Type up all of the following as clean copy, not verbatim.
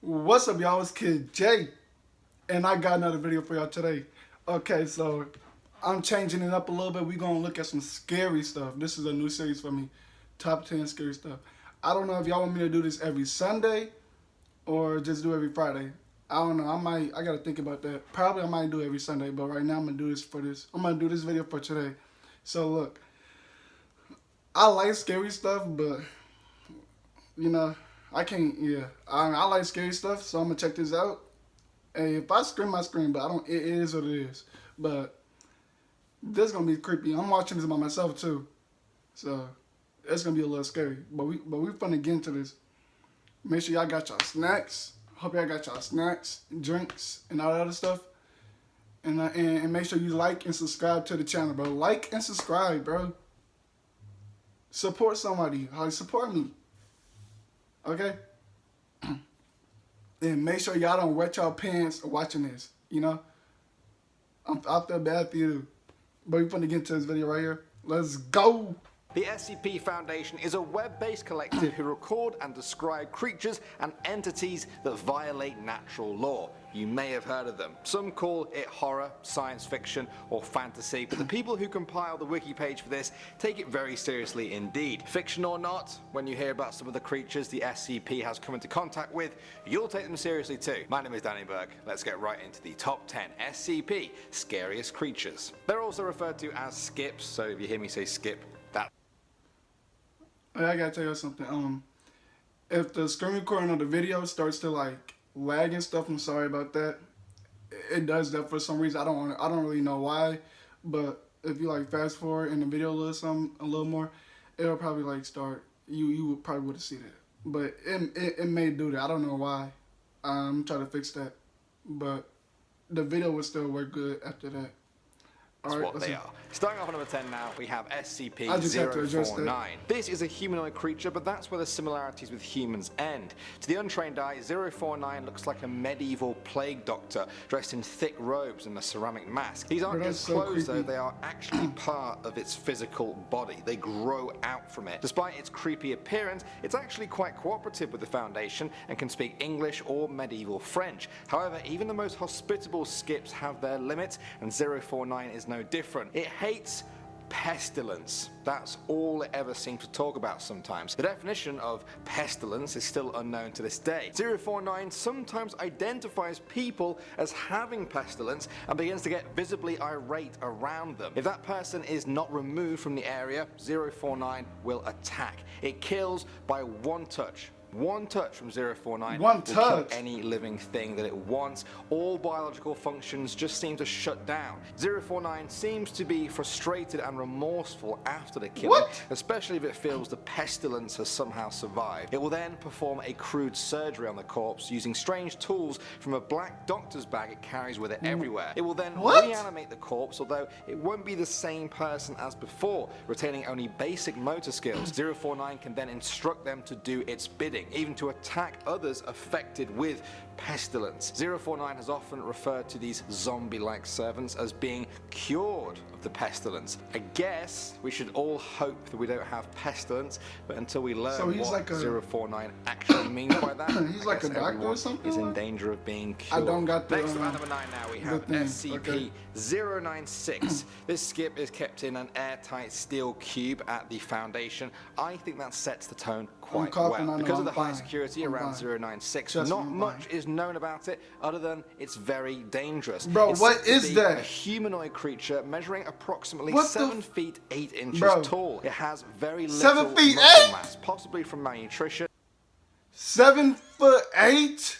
What's up, y'all? It's Kid J, and I got another video for y'all today. Okay, so I'm changing it up a little bit. We're gonna look at some scary stuff. This is a new series for me, top 10 scary stuff. I don't know if y'all want me to do this every Sunday or just do every Friday. I don't know. I gotta think about that. Probably I might do every Sunday, but right now I'm gonna do this for this. I'm gonna do this video for today. So look, I like scary stuff, but you know, I can't. Yeah, I like scary stuff, so I'm gonna check this out. Hey, if I scream, I scream, but I don't. It is what it is. But this is gonna be creepy. I'm watching this by myself too, so it's gonna be a little scary. But we finna get into this. Make sure y'all got y'all snacks. Hope y'all got y'all snacks, drinks, and all that other stuff. And make sure you like and subscribe to the channel, bro. Like and subscribe, bro. Support somebody. Support me. Okay? And make sure y'all don't wet y'all pants watching this. You know? I feel bad for you. But we're gonna get into this video right here. Let's go! The SCP Foundation is a web-based collective who record and describe creatures and entities that violate natural law. You may have heard of them. Some call it horror, science fiction, or fantasy, but the people who compile the wiki page for this take it very seriously indeed. Fiction or not, when you hear about some of the creatures the SCP has come into contact with, you'll take them seriously too. My name is Danny Burke. Let's get right into the top 10 SCP scariest creatures. They're also referred to as skips, so if you hear me say skip, that. Hey, I gotta tell you something. If the screen recording of the video starts to like lag and stuff, I'm sorry about that. It does that for some reason. I don't really know why, but if you like fast forward in the video a little more, it'll probably like start. You probably would see that, but it may do that. I don't know why. I'm trying to fix that, but the video will still work good after that. That's right, what they are. Starting off at number 10 now, we have SCP-049. This is a humanoid creature, but that's where the similarities with humans end. To the untrained eye, 049 looks like a medieval plague doctor dressed in thick robes and a ceramic mask. These aren't just clothes though, they are actually part of its physical body. They grow out from it. Despite its creepy appearance, it's actually quite cooperative with the Foundation and can speak English or medieval French. However, even the most hospitable skips have their limits, and 049 is no different. It hates pestilence. That's all it ever seems to talk about sometimes. The definition of pestilence is still unknown to this day. 049 sometimes identifies people as having pestilence and begins to get visibly irate around them. If that person is not removed from the area, 049 will attack. It kills by one touch. One touch from 049 will kill any living thing that it wants. All biological functions just seem to shut down. 049 seems to be frustrated and remorseful after the killing, especially if it feels the pestilence has somehow survived. It will then perform a crude surgery on the corpse using strange tools from a black doctor's bag it carries with it everywhere. It will then reanimate the corpse, although it won't be the same person as before, retaining only basic motor skills. 049 can then instruct them to do its bidding, even to attack others affected with pestilence. 049 has often referred to these zombie-like servants as being cured of the pestilence. I guess we should all hope that we don't have pestilence, but until we learn what like 049 actually means by that, he's like a doctor or something? Is in danger of being cured. I don't got the, Next, at number 9 now, we have SCP-096. This skip is kept in an airtight steel cube at the Foundation. I think that sets the tone quite well. Because of the high security around 096, not much is known about it other than it's very dangerous. Bro, what is that? A humanoid creature measuring approximately 7 feet 8 inches tall. It has very little muscle mass, possibly from malnutrition. 7'8"?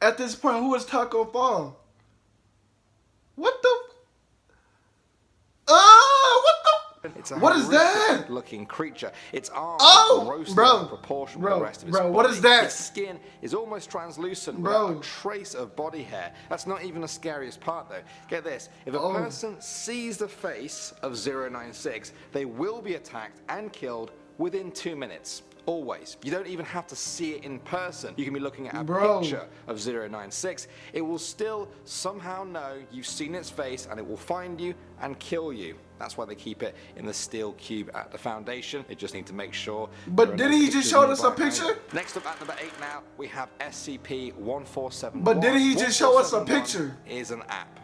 At this point, who is Taco Fall? What the? What is that? Looking creature. Its arms are grossly out of proportion with the rest of its body. What is that? Its skin is almost translucent without a trace of body hair. That's not even the scariest part though. Get this, if a person sees the face of 096, they will be attacked and killed within 2 minutes. Always. You don't even have to see it in person. You can be looking at a picture of 096. It will still somehow know you've seen its face and it will find you and kill you. That's why they keep it in the steel cube at the Foundation. They just need to make sure. But didn't he just show us a picture? Next up at number 8 now, we have SCP-1471. But didn't he just show us a picture? Is an app.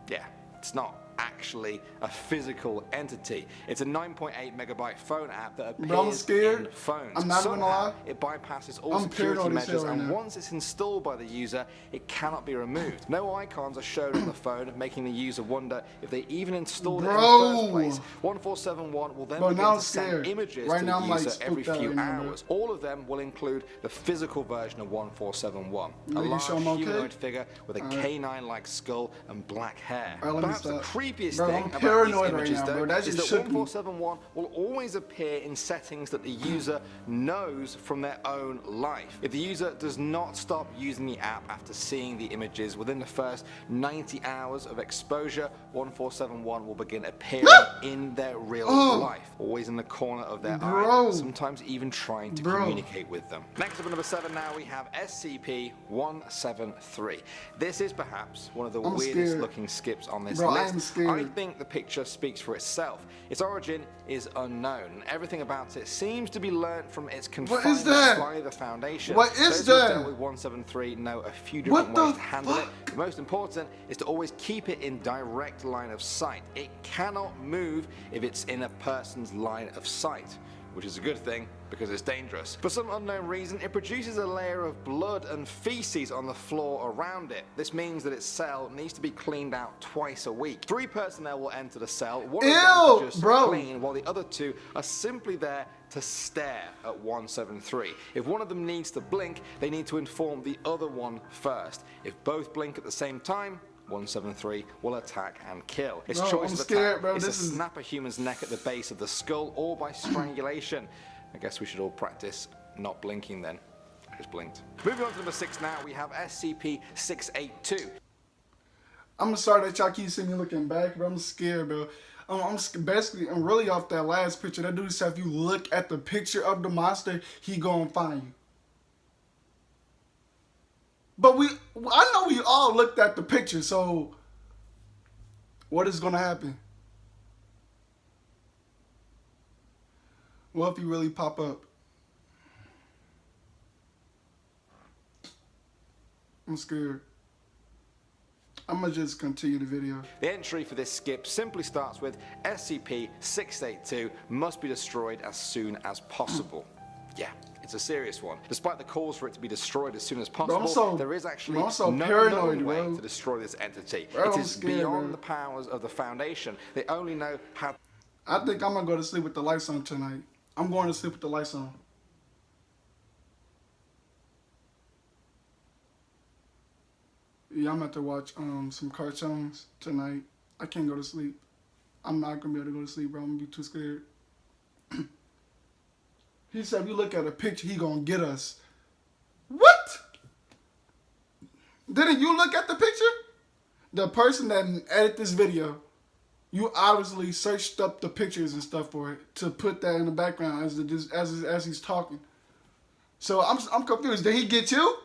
Yeah, it's not actually a physical entity. It's a 9.8 megabyte phone app that appears in phones. I'm not gonna lie. It bypasses all security measures, and now. once it's installed by the user, it cannot be removed. No icons are shown on the phone, making the user wonder if they even installed it in the first place. 1471 will then begin to send images to the user every few hours. All of them will include the physical version of 1471, a large humanoid figure with a canine-like skull and black hair. Perhaps the creepiest bro, thing I'm about paranoid these images, right now, though, bro. is that 1471 will always appear in settings that the user knows from their own life. If the user does not stop using the app after seeing the images within the first 90 hours of exposure, 1471 will begin appearing in their real life, always in the corner of their eye, sometimes even trying to communicate with them. Next up at number 7 now, we have SCP-173. This is perhaps one of the weirdest looking skips on this list. I think the picture speaks for itself. Its origin is unknown, and everything about it seems to be learnt from its confinement by the Foundation. What is Those who dealt with 173 know a few different ways to handle it. The most important is to always keep it in direct line of sight. It cannot move if it's in a person's line of sight, which is a good thing because it's dangerous. For some unknown reason, it produces a layer of blood and feces on the floor around it. This means that its cell needs to be cleaned out twice a week. 3 personnel will enter the cell, one of them to just clean, while the other 2 are simply there to stare at 173. If one of them needs to blink, they need to inform the other one first. If both blink at the same time, 173 will attack and kill. Its choice of attack is to snap a human's neck at the base of the skull or by strangulation. I guess we should all practice not blinking then. I just blinked. Moving on to number 6 now, we have SCP-682. I'm sorry that y'all keep seeing me looking back, but I'm scared, bro. I'm really off that last picture. That dude said if you look at the picture of the monster, he gonna find you. But I know we all looked at the picture, so what is gonna happen? What if you really pop up? I'm scared. I'm gonna just continue the video. The entry for this skip simply starts with SCP-682 must be destroyed as soon as possible. Yeah, it's a serious one. Despite the calls for it to be destroyed as soon as possible, there is actually no known way to destroy this entity. It is beyond the powers of the Foundation. They only know how. I think I'm gonna go to sleep with the lights on tonight. I'm going to sleep with the lights on. Yeah, I'm about to watch some cartoons tonight. I can't go to sleep. I'm not gonna be able to go to sleep, bro. I'm gonna be too scared. He said if you look at a picture, he gonna get us. What? Didn't you look at the picture? The person that edited this video, you obviously searched up the pictures and stuff for it to put that in the background as he's talking. So I'm confused. Did he get you?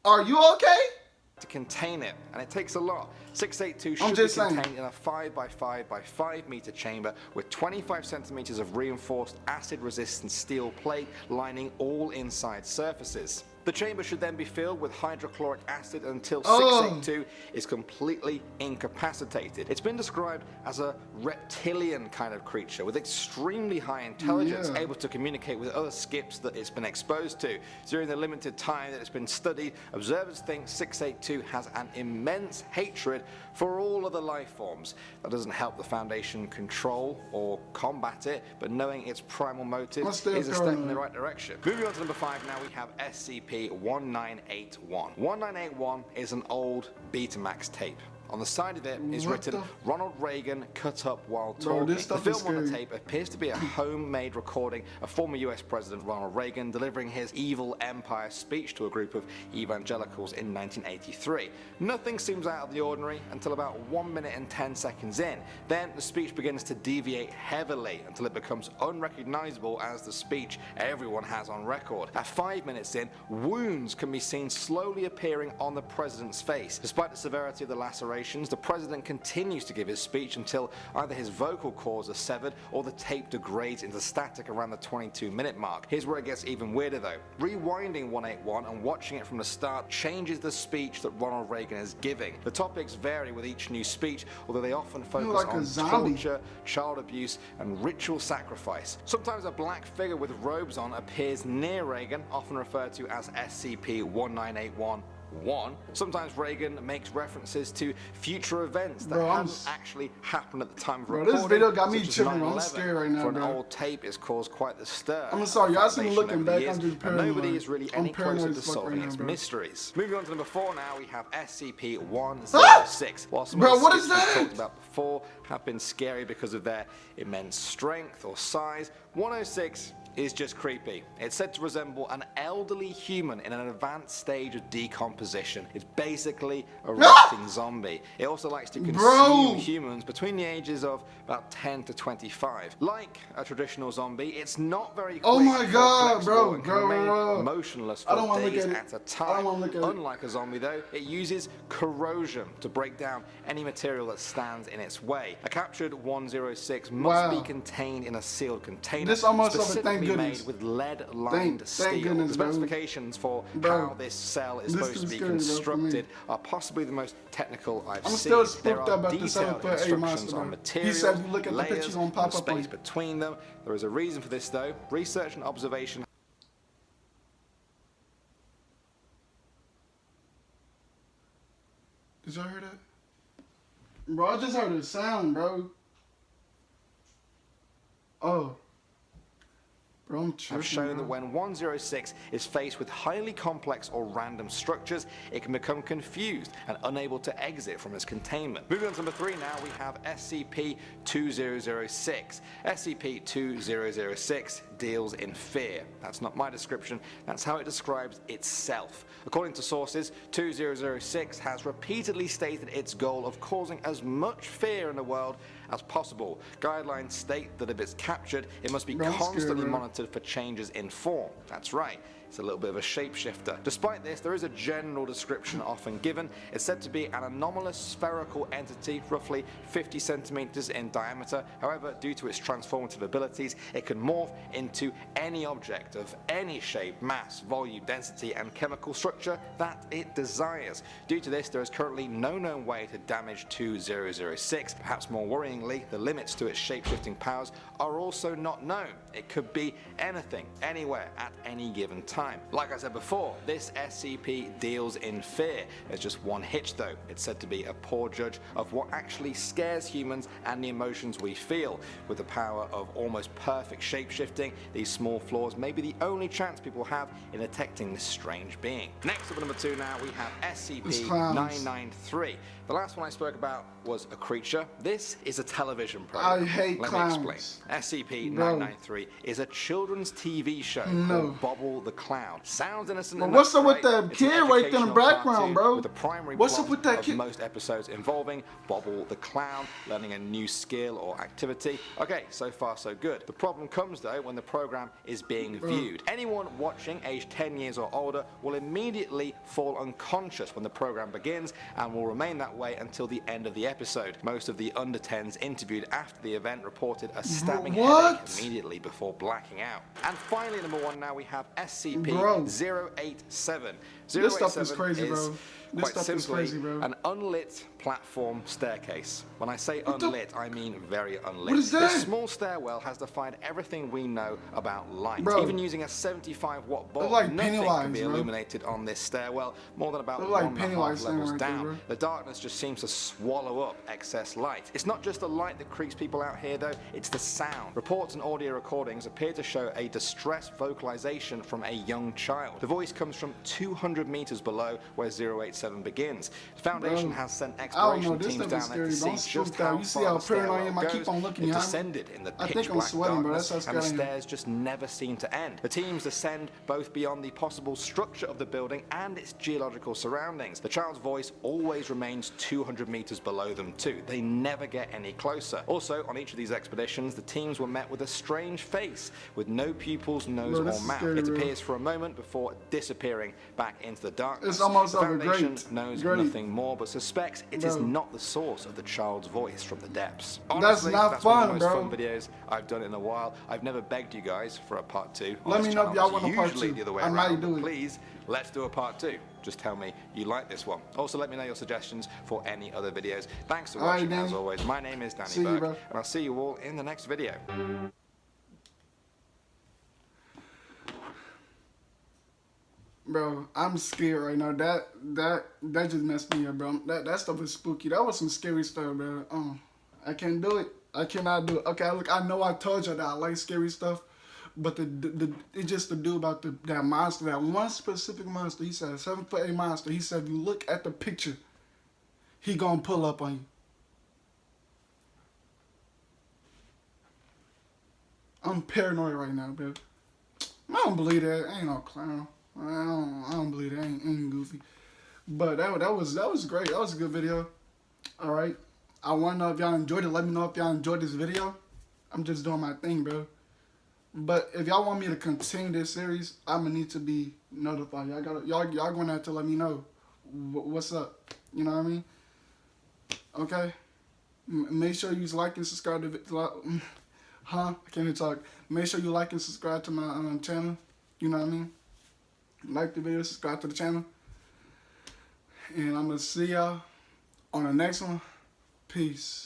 Are you okay? To contain it, and it takes a lot. 682 should be contained in a 5 by 5 by 5 meter chamber with 25 centimeters of reinforced acid-resistant steel plate lining all inside surfaces. The chamber should then be filled with hydrochloric acid until 682 is completely incapacitated. It's been described as a reptilian kind of creature with extremely high intelligence, able to communicate with other skips that it's been exposed to. During the limited time that it's been studied, observers think 682 has an immense hatred for all other life forms. That doesn't help the Foundation control or combat it, but knowing its primal motive is a step in the right direction. Moving on to number 5 now, we have SCP-1981. 1981 is an old Betamax tape. On the side of it is written, Ronald Reagan cut up while talking. The film on the tape appears to be a homemade recording of former US President Ronald Reagan delivering his evil empire speech to a group of evangelicals in 1983. Nothing seems out of the ordinary until about 1 minute and 10 seconds in. Then the speech begins to deviate heavily until it becomes unrecognizable as the speech everyone has on record. At 5 minutes in, wounds can be seen slowly appearing on the president's face. Despite the severity of the laceration, operations, the president continues to give his speech until either his vocal cords are severed or the tape degrades into static around the 22-minute mark. Here's where it gets even weirder though. Rewinding 181 and watching it from the start changes the speech that Ronald Reagan is giving. The topics vary with each new speech, although they often focus on torture, child abuse, and ritual sacrifice. Sometimes a black figure with robes on appears near Reagan, often referred to as SCP-1981. Sometimes Reagan makes references to future events that haven't actually happened at the time of recording. This video got me chilling. I'm scared right now, For an old tape, it's caused quite the stir. I'm sorry, y'all see me looking back. I'm just paranoid. paranoid. Nobody is really any closer to solving its mysteries. Moving on to number 4 now, we have SCP-106. While some of the SCPs we talked about before have been scary because of their immense strength or size, 106 is just creepy. It's said to resemble an elderly human in an advanced stage of decomposition. It's basically a rotting zombie. It also likes to consume humans between the ages of about 10 to 25. Like a traditional zombie, it's not very quick. Oh my god, bro, and can remain motionless for days at a time. Unlike a zombie though, it uses corrosion to break down any material that stands in its way. A captured 106 must be contained in a sealed container. This almost specifically made with lead-lined steel. The specifications for how this cell is supposed to be constructed are possibly the most technical I've seen. There are detailed instructions on materials, layers, and space between them. There is a reason for this though. Research and observation. Did y'all hear that? Bro, I just heard a sound, bro. Oh. Have shown that when 106 is faced with highly complex or random structures, it can become confused and unable to exit from its containment. Moving on to number 3 now, we have SCP-2006. SCP-2006 deals in fear. That's not my description, that's how it describes itself. According to sources, 2006 has repeatedly stated its goal of causing as much fear in the world as possible. Guidelines state that if it's captured, it must be constantly monitored for changes in form. That's right. It's a little bit of a shapeshifter. Despite this, there is a general description often given. It's said to be an anomalous spherical entity, roughly 50 centimeters in diameter. However, due to its transformative abilities, it can morph into any object of any shape, mass, volume, density, and chemical structure that it desires. Due to this, there is currently no known way to damage 2006. Perhaps more worryingly, the limits to its shape-shifting powers are also not known. It could be anything, anywhere, at any given time. Like I said before, this SCP deals in fear. There's just one hitch though. It's said to be a poor judge of what actually scares humans and the emotions we feel. With the power of almost perfect shape-shifting, these small flaws may be the only chance people have in detecting this strange being. Next up at number 2 now, we have SCP-993. The last one I spoke about was a creature. This is a television program. I hate clowns. Let me explain. SCP-993 is a children's TV show called Bobble the Clown. Sounds innocent enough, what's up with right? that kid right there in the background, bro? With the primary what's up with that kid? Most episodes involving Bobble the Clown, learning a new skill or activity. Okay, so far so good. The problem comes though when the program is being viewed. Anyone watching aged 10 years or older will immediately fall unconscious when the program begins and will remain that way until the end of the episode. Most of the under 10s interviewed after the event reported a stabbing headache immediately before blacking out. And finally, number 1 now, we have SCP-087. This stuff is crazy, bro. Quite simply, an unlit platform staircase. When I say unlit, I mean very unlit. What is that? This small stairwell has defied everything we know about light. Even using a 75-watt bulb, nothing can be illuminated on this stairwell more than about 1.5 levels down. The darkness just seems to swallow up excess light. It's not just the light that creeps people out here though, it's the sound. Reports and audio recordings appear to show a distressed vocalization from a young child. The voice comes from 200 meters below where 087 begins. The Foundation has sent exploration teams down there to see just how far the stairwell goes. It descended in the pitch black darkness, and the stairs just never seem to end. The teams descend both beyond the possible structure of the building and its geological surroundings. The child's voice always remains 200 meters below them too. They never get any closer. Also, on each of these expeditions, the teams were met with a strange face with no pupils, nose, or mouth. It appears for a moment before disappearing back into the darkness. It's almost the Foundation patient knows nothing more but suspects it is not the source of the child's voice from the depths. Honestly, that's one of the most fun videos I've done in a while. I've never begged you guys for a part 2. Let me know if y'all want a part 2. Usually the other way I might around. do it. Please, let's do a part 2. Just tell me you like this one. Also, let me know your suggestions for any other videos. Thanks for watching, as always. My name is Danny Burke, and I'll see you all in the next video. Bro, I'm scared right now. That just messed me up, bro. That stuff is spooky. That was some scary stuff, bro. I can't do it. I cannot do it. Okay, look, I know I told you that I like scary stuff, but it's just the dude about that monster, that one specific monster. He said a 7'8" monster. He said if you look at the picture, he gonna pull up on you. I'm paranoid right now, bro. I don't believe that. I ain't no clown. I don't believe that. I ain't goofy. But that was great. That was a good video. All right. I want to know if y'all enjoyed it. Let me know if y'all enjoyed this video. I'm just doing my thing, bro. But if y'all want me to continue this series, I'm gonna need to be notified. Y'all gonna have to let me know what's up. You know what I mean? Okay. Make sure you like and subscribe to I can't even talk. Make sure you like and subscribe to my channel. You know what I mean? Like the video, subscribe to the channel. And I'm going to see y'all on the next one. Peace.